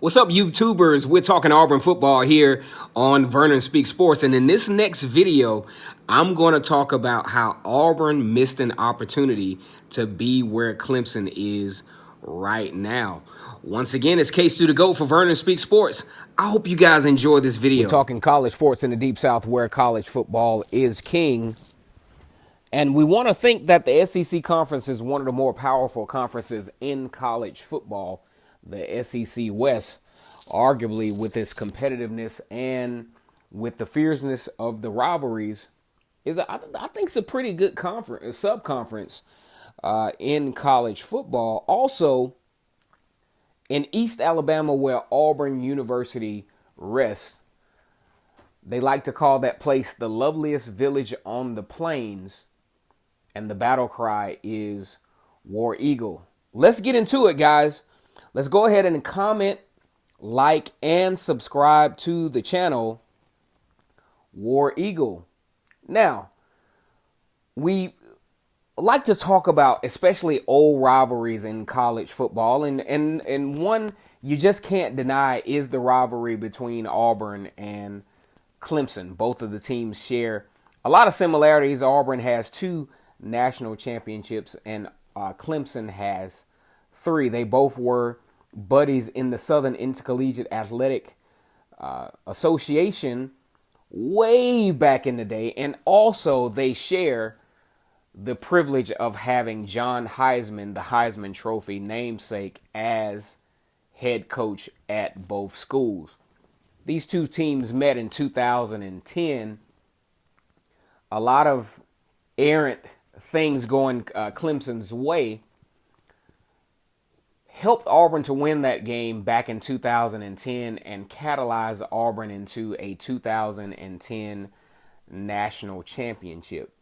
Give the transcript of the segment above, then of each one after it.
What's up, YouTubers? We're talking Auburn football here on Vernon Speaks Sports. And in this next video, I'm going to talk about how Auburn missed an opportunity to be where Clemson is right now. Once again, it's K-Stu to go for Vernon Speaks Sports. I hope you guys enjoy this video. We're talking college sports in the Deep South where college football is king. And we want to think that the SEC conference is one of the more powerful conferences in college football. The SEC West, arguably with its competitiveness and with the fierceness of the rivalries, I think it's a pretty good conference, sub-conference in college football. Also, in East Alabama, where Auburn University rests, they like to call that place the loveliest village on the plains, and the battle cry is War Eagle. Let's get into it, guys. Let's go ahead and comment, like, and subscribe to the channel, War Eagle. Now, we like to talk about especially old rivalries in college football, and one you just can't deny is the rivalry between Auburn and Clemson. Both of the teams share a lot of similarities. Auburn has 2 national championships and Clemson has 3. They both were buddies in the Southern Intercollegiate Athletic Association way back in the day. And also they share the privilege of having John Heisman, the Heisman Trophy namesake, as head coach at both schools. These 2 teams met in 2010. A lot of errant things going Clemson's way helped Auburn to win that game back in 2010 and catalyzed Auburn into a 2010 national championship.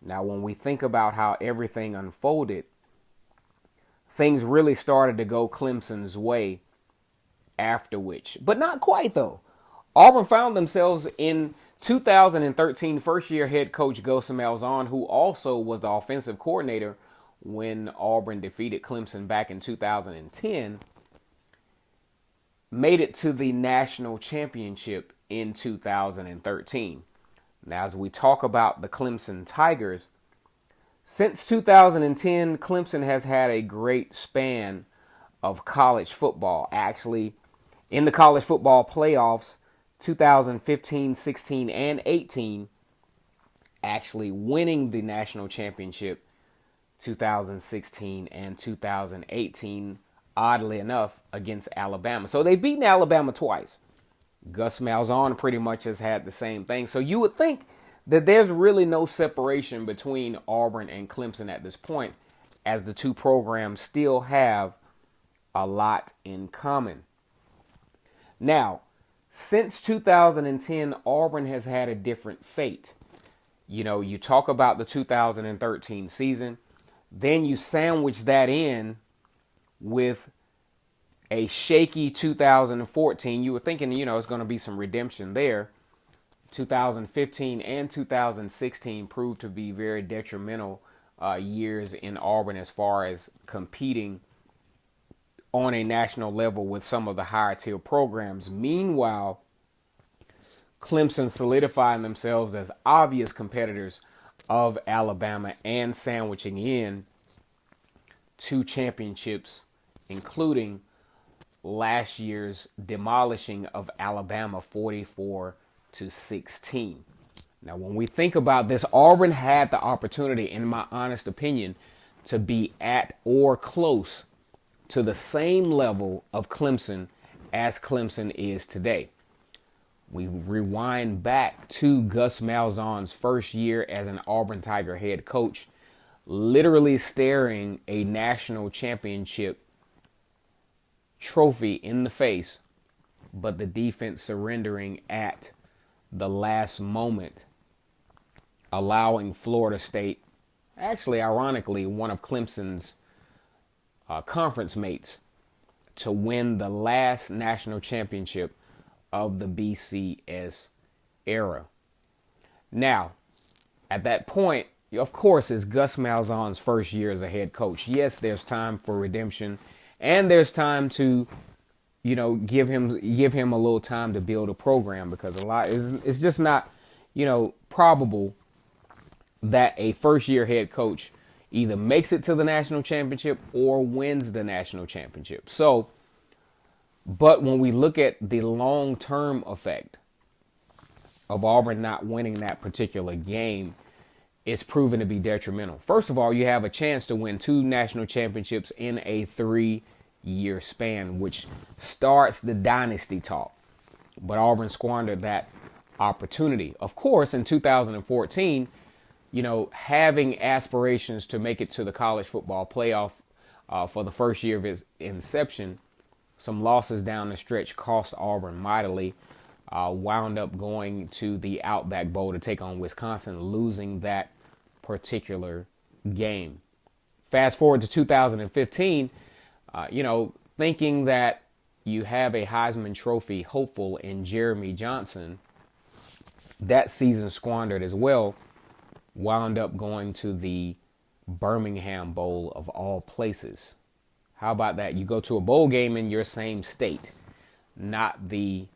Now, when we think about how everything unfolded, things really started to go Clemson's way after which, but not quite though. Auburn found themselves in 2013, first-year head coach Gus Malzahn, who also was the offensive coordinator when Auburn defeated Clemson back in 2010, made it to the national championship in 2013. Now, as we talk about the Clemson Tigers, since 2010, Clemson has had a great span of college football. Actually, in the college football playoffs, 2015, 16, and 18, actually winning the national championship 2016 and 2018, oddly enough, against Alabama. So they've beaten Alabama twice. Gus Malzahn pretty much has had the same thing. So you would think that there's really no separation between Auburn and Clemson at this point, as the 2 programs still have a lot in common. Now, since 2010, Auburn has had a different fate. You know, you talk about the 2013 season, then you sandwich that in with a shaky 2014. You were thinking, it's going to be some redemption there. 2015 and 2016 proved to be very detrimental years in Auburn as far as competing on a national level with some of the higher tier programs. Meanwhile, Clemson solidifying themselves as obvious competitors of Alabama and sandwiching in 2 championships, including last year's demolishing of Alabama 44-16. Now, when we think about this, Auburn had the opportunity, in my honest opinion, to be at or close to the same level of Clemson as Clemson is today. We rewind back to Gus Malzahn's first year as an Auburn Tiger head coach, literally staring a national championship trophy in the face, but the defense surrendering at the last moment, allowing Florida State, actually ironically one of Clemson's conference mates, to win the last national championship of the BCS era. Now, at that point, of course, it's Gus Malzahn's first year as a head coach. Yes, there's time for redemption, and there's time to give him a little time to build a program, because it's just not, probable that a first year head coach either makes it to the national championship or wins the national championship. So, but when we look at the long term effect of Auburn not winning that particular game, it's proven to be detrimental. First of all, you have a chance to win 2 national championships in a 3-year span, which starts the dynasty talk. But Auburn squandered that opportunity. Of course, in 2014, having aspirations to make it to the college football playoff for the first year of its inception, some losses down the stretch cost Auburn mightily. Wound up going to the Outback Bowl to take on Wisconsin, losing that particular game. Fast forward to 2015, thinking that you have a Heisman Trophy hopeful in Jeremy Johnson, that season squandered as well. Wound up going to the Birmingham Bowl of all places. How about that? You go to a bowl game in your same state, not the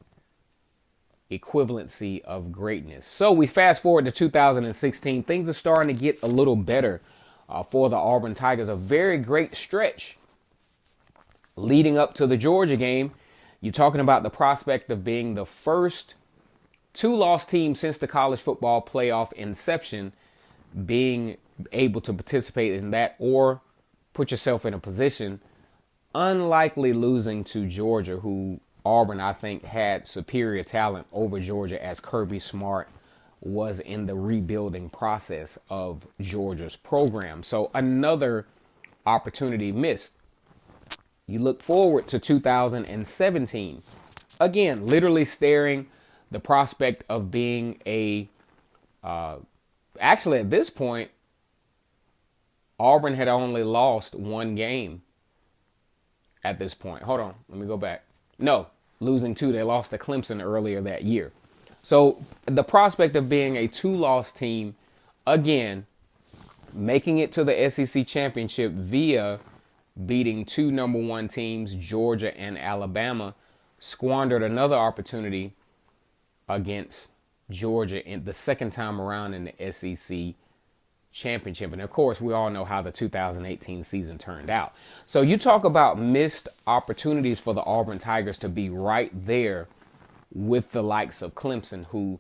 equivalency of greatness. So we fast forward to 2016. Things are starting to get a little better for the Auburn Tigers. A very great stretch leading up to the Georgia game. You're talking about the prospect of being the first 2-loss team since the college football playoff inception, being able to participate in that or put yourself in a position, unlikely losing to Georgia, who Auburn, I think, had superior talent over Georgia, as Kirby Smart was in the rebuilding process of Georgia's program. So another opportunity missed. You look forward to 2017. Again, literally staring the prospect of being actually at this point, Auburn had only lost 1 game at this point. Hold on, let me go back. No, losing 2. They lost to Clemson earlier that year. So the prospect of being a 2-loss team, again, making it to the SEC championship via beating 2 number 1 teams, Georgia and Alabama, squandered another opportunity against Georgia in the second time around in the SEC championship. And of course, we all know how the 2018 season turned out. So you talk about missed opportunities for the Auburn Tigers to be right there with the likes of Clemson, who,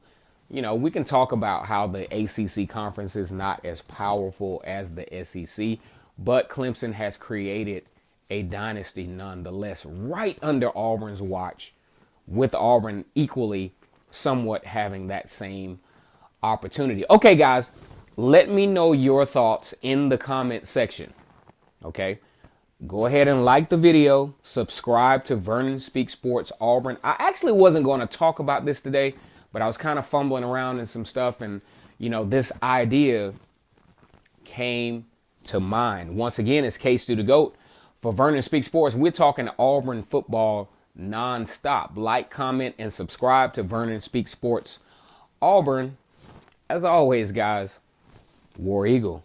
we can talk about how the ACC conference is not as powerful as the SEC, but Clemson has created a dynasty nonetheless right under Auburn's watch, with Auburn equally somewhat having that same opportunity. Okay, guys, let me know your thoughts in the comment section. Okay, go ahead and like the video, subscribe to Vernon Speaks Sports Auburn. I actually wasn't going to talk about this today, but I was kind of fumbling around in some stuff, and this idea came to mind. Once again, it's K-Stu the GOAT for Vernon Speaks Sports. We're talking Auburn football non-stop. Like, comment, and subscribe to Vernon Speaks Sports Auburn. As always, guys, War Eagle.